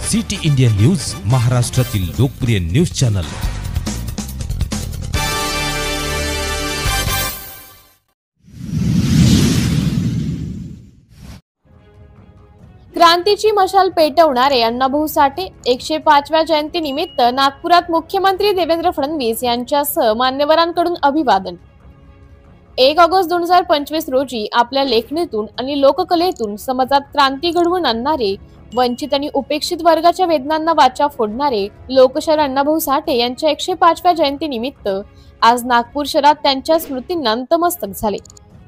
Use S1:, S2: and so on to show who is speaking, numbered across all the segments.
S1: City India news, महाराष्ट्रातील लोकप्रिय news channel.
S2: क्रांतीची मशाल पेटवणारे अण्णाभाऊ साठे 105व्या जयंतीनिमित्त नागपुरात मुख्यमंत्री देवेंद्र फडणवीस यांच्यासह मान्यवरांकडून अभिवादन। 1 ऑगस्ट 2025 रोजी आपल्या लेखणीतून आणि लोककलेतून समाजात क्रांती घडवून आणणारे, वंचित आणि उपेक्षित वर्गाच्या वेदनांना वाचा फोडणारे लोकशाहीर अण्णाभाऊ साठे यांच्या 105व्या जयंतीनिमित्त आज नागपूर शहरात त्यांच्या स्मृतींना नतमस्तक झाले।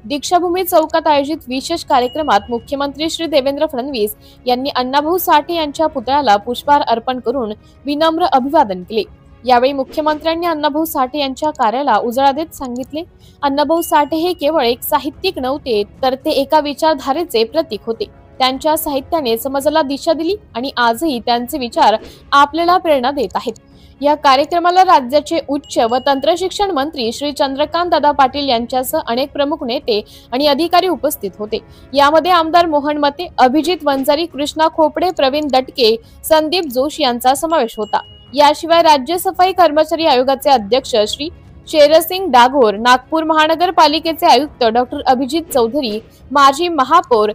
S2: दीक्षाभूमी चौकात आयोजित विशेष कार्यक्रमात मुख्यमंत्री श्री देवेंद्र फडणवीस यांनी अण्णाभाऊ साठे यांच्या पुतळ्याला पुष्पहार अर्पण करून विनम्र अभिवादन केले। यावेळी मुख्यमंत्र्यांनी अण्णाभाऊ साठे यांच्या कार्याला उजाळा देत सांगितले, अण्णाभाऊ साठे हे केवळ एक साहित्यिक नव्हते, तर ते एका विचारधारेचे प्रतीक होते। त्यांच्या साहित्याने समाजाला दिशा दिली आणि आजही त्यांचे विचार आपल्याला प्रेरणा देत आहेत। या कार्यक्रमाला राज्याचे उच्च व तंत्र शिक्षण मंत्री श्री चंद्रकांत दादा पाटील यांच्यासह अनेक प्रमुख नेते आणि अधिकारी उपस्थित होते। यामध्ये आमदार मोहन मते, अभिजित वंजारी, कृष्णा खोपडे, प्रवीण दटके, संदीप जोशी यांचा समावेश होता। याशिवाय राज्य सफाई कर्मचारी आयोगाचे अध्यक्ष श्री शेरसिंग डागोर, नागपूर महानगरपालिकेचे आयुक्त डॉक्टर अभिजित चौधरी, माजी महापौर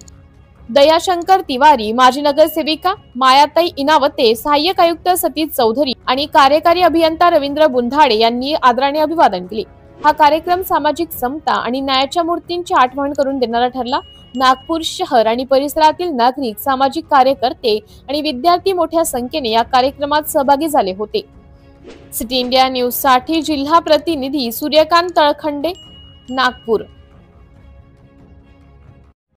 S2: दयाशंकर तिवारी, माजी नगरसेविका मायाताई इनावते, सहाय्यक आयुक्त सतीश चौधरी आणि कार्यकारी अभियंता रवींद्र बुंधाडे यांनी आदराने अभिवादन केले। हा कार्यक्रम सामाजिक समता आणि न्यायाच्या मूर्तींची आठवण करून देणारा ठरला। नागपूर शहर आणि परिसरातील नागरिक, सामाजिक कार्यकर्ते आणि विद्यार्थी मोठ्या संख्येने या कार्यक्रमात सहभागी झाले होते। सिटी इंडिया न्यूज साठी जिल्हा प्रतिनिधी सूर्यकांत तळखंडे, नागपूर।